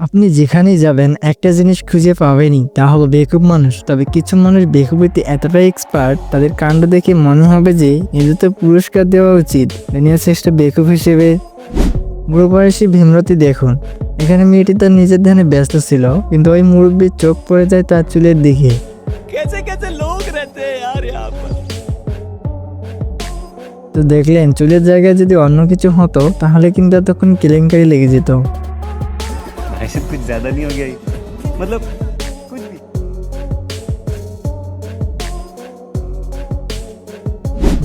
আপনি যেখানেই যাবেন একটা জিনিস খুঁজে পাবেনই, তা হলো বেকুব মানুষ। তবে কিছু মানুষ বেকুবিতে এতটাই এক্সপার্ট, তাদের কাণ্ড দেখে মনে হবে যে এদের তো পুরস্কার দেওয়া উচিত দুনিয়ার শ্রেষ্ঠ বেকুব হিসেবে। বুড়ো বয়সী ভীমরতি দেখুন, এখানে মেয়েটি তার নিজের ধ্যানে ব্যস্ত ছিল, কিন্তু ওই মুরব্বীর চোখ পড়ে যায় তার চুলের দিকে। তো দেখলেন, চুলের জায়গায় যদি অন্য কিছু হতো তাহলে কিন্তু তখন কেলেঙ্কারি লেগে যেত। ऐसे कुछ ज्यादा नहीं हो गया ये? मतलब कुछ भी।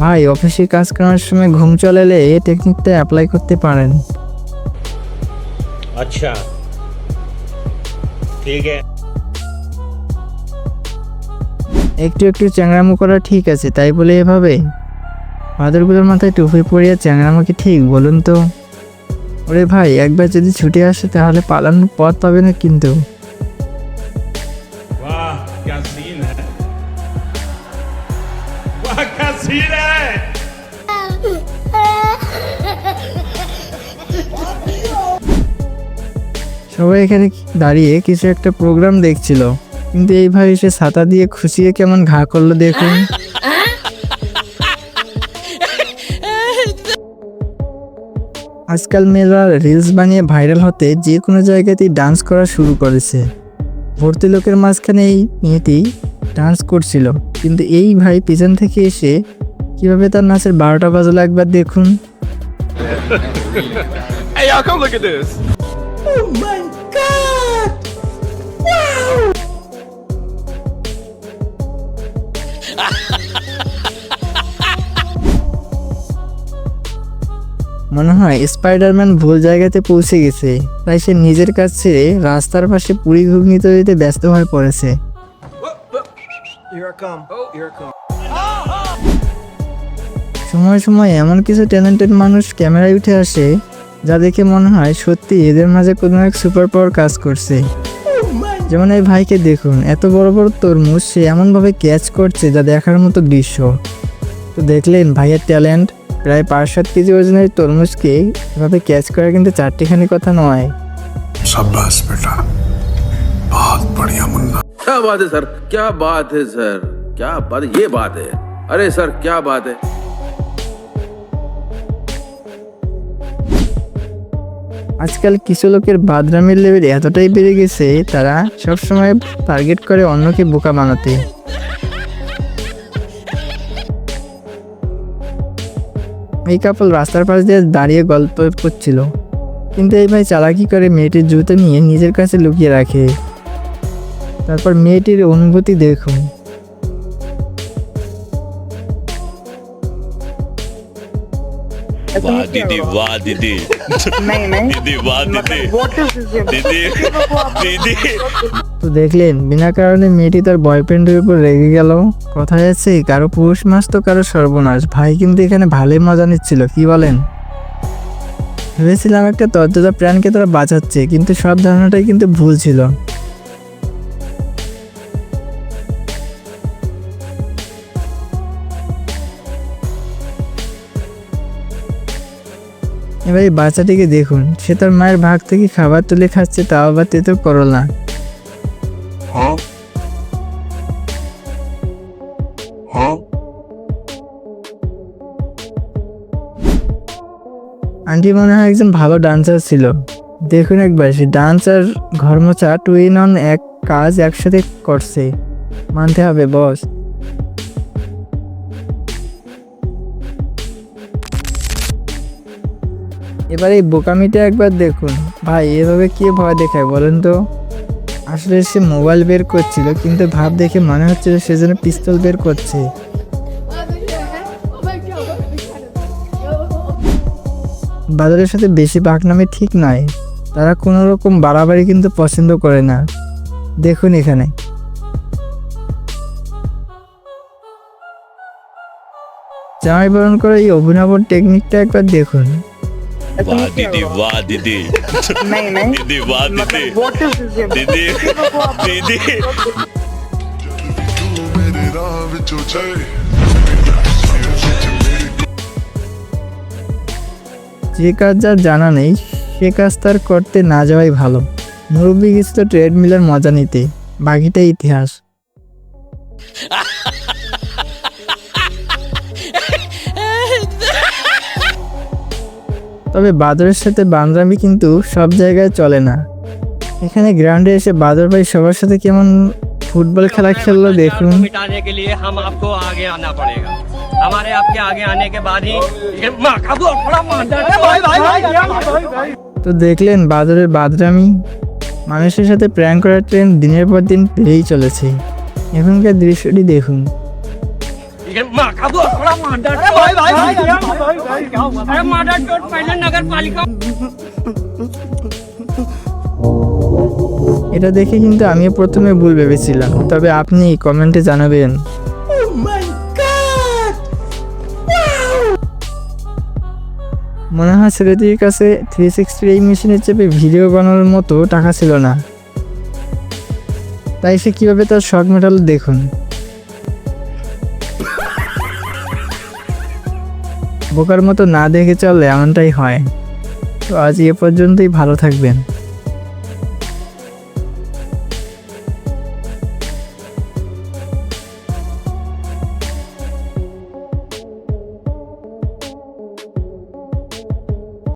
ভাই, অফিসে কাজ করার সময় ঘুম চলে এলে এই টেকনিকটা অ্যাপ্লাই করতে পারেন। अच्छा ठीक है। একটু একটু চ্যাংরামো করা ঠিক আছে, তাই বলে এভাবে ফাদারগুলোর মাথায় টুপি পরিয়ে চ্যাংরামো কি ঠিক বলুন তো? ওরে ভাই, একবার যদি ছুটে আসে তাহলে পালানোর পথ পাবে না কিন্তু। वाह क्या सीन है, वाह क्या सीन है। সবাই এখানে দাঁড়িয়ে কিছু একটা প্রোগ্রাম দেখছিল, কিন্তু এই ভাই এসে ছাতা দিয়ে খুশিয়ে কেমন ঘা করলো দেখুন। আজকাল মেয়েরা রিলস বানিয়ে ভাইরাল হতে যে কোনো জায়গাতেই ডান্স করা শুরু করেছে। ভর্তি লোকের মাঝখানে এই মেয়েটি ডান্স করছিল, কিন্তু এই ভাই পিছন থেকে এসে কিভাবে তার নাচের 12টা বাজলো একবার দেখুন। Hey, y'all, come look at this. মনে হয় স্পাইডারম্যান ভুল জায়গাতে পৌঁছে গেছে, তাই সে নিজের কাজ ছেড়ে রাস্তার পাশে পুরি ঘুগনি তৈরিতে ব্যস্ত হয়ে পড়েছে। সময় সময় এমন কিছু ট্যালেন্টেড মানুষ ক্যামেরায় উঠে আসে, যা দেখে মনে হয় সত্যি এদের মাঝে কোনো এক সুপার পাওয়ার কাজ করছে। যেমন এই ভাইকে দেখুন, এত বড় বড় তরমুজ সে এমনভাবে ক্যাচ করছে যা দেখার মতো দৃশ্য। তো দেখলেন ভাইয়ের ট্যালেন্ট, প্রায় 5-7 কেজি ওজনের তরমুজকে এভাবে ক্যাচ করা কিন্তু চারটিখানি কথা নয়। शाबाश बेटा, बहुत बढ़िया मुन्ना। क्या बात है सर, क्या बात है सर, क्या बात, ये बात है, अरे सर क्या बात है। আজকাল কিছু লোকের বাদরামের লেভেল এতটাই বেড়ে গেছে, তারা সবসময় টার্গেট করে অন্যকে বোকা বানাতে। এই কাপল রাস্তার পাশ দিয়ে দাঁড়িয়ে গল্প করছিল, কিন্তু এই ভাই চালাকি করে মেয়েটির জুতো নিয়ে নিজের কাছে লুকিয়ে রাখে। তারপর মেয়েটির অনুভূতি দেখুন। वाह दीदी, वाह दीदी, दीदी वाह दीदी, दीदी दीदी। তো দেখলেন, বিনা কারণে মেয়েটি তার বয়ফ্রেন্ডের উপর রেগে গেল। কথায় আছে, কারো পুরুষ মাস তো কারো সর্বনাশ। ভাই কিন্তু এখানে ভালোই মজা নিচ্ছিল, কি বলেন? ভেবেছিলাম একটা তর্জা প্রাণকে তারা বাঁচাচ্ছে, কিন্তু সব ধারণাটাই কিন্তু ভুল ছিল। এবার এই বাচ্চাটিকে দেখুন, সে তার মায়ের ভাগ থেকে খাবার তুলে খাচ্ছে, তাও আবার তেতো করলা। हाँ हाँ আন্টি মনে হয় একজন ভালো ডান্সার ছিল। দেখুন একবার, সে ডান্স আর ঘর মোছা 2 in 1 এক কাজ একসাথে করছে, মানতে হবে বস। এবার এই বোকামিটা একবার দেখুন। ভাই, এভাবে কে ভয় দেখায় বলেন তো? আসলে সে মোবাইল বের করছিল, কিন্তু ভাব দেখে মনে হচ্ছিল সে যেন পিস্তল বের করছে। বাজারের সাথে বেশি বাকনামি ঠিক নয়, তারা কোনো রকম বাড়াবাড়ি কিন্তু পছন্দ করে না। দেখুন এখানে জামাই বরণ করে এই অভিনব টেকনিকটা একবার দেখুন। वाह दीदी, वाह दीदी, दीदी वाह दीदी, दीदी दीदी। तू मेरे राह विचों जाए। যে কাজ যার জানা নেই, সে কাজ তার করতে না যাওয়াই ভালো। মুরব্বী গেছিল ট্রেডমিলের মজা নিতে, বাকিটাই ইতিহাস। তবে বাদরের সাথে বান্দরামি কিন্তু সব জায়গায় চলে না। এখানে গ্রাউন্ডে এসে বাদর ভাই সবার সাথে কেমন ফুটবল খেলা খেললো দেখুন। मिटाने के लिए हम आपको आगे आना पड़ेगा। हमारे आपके आगे आने के बाद ही ये माँ का बहुत बड़ा मांडा- তো দেখলেন বাদরের বাদরামি। মানুষের সাথে প্র্যাঙ্ক করার ট্রেন্ড দিনের পর দিন বেড়েই চলেছে। এখনকার দৃশ্যটি দেখুন। ये माँ का बहुत बड़ा मांडा- अरे मांडा चोट पहले नगर पालिका এটা দেখে কিন্তু আমিও প্রথমে ভুল ভেবেছিলাম, তবে আপনি কমেন্টে জানাবেন। মনে হয় ছেলেটির কাছে 360 এই মেশিনে চেপে ভিডিও বানানোর মতো টাকা ছিল না, তাই সে কিভাবে তার শখ মেটালো দেখুন। বোকার মতো না দেখে চললে এমনটাই হয়। তো আজ এ পর্যন্তই, ভালো থাকবেন।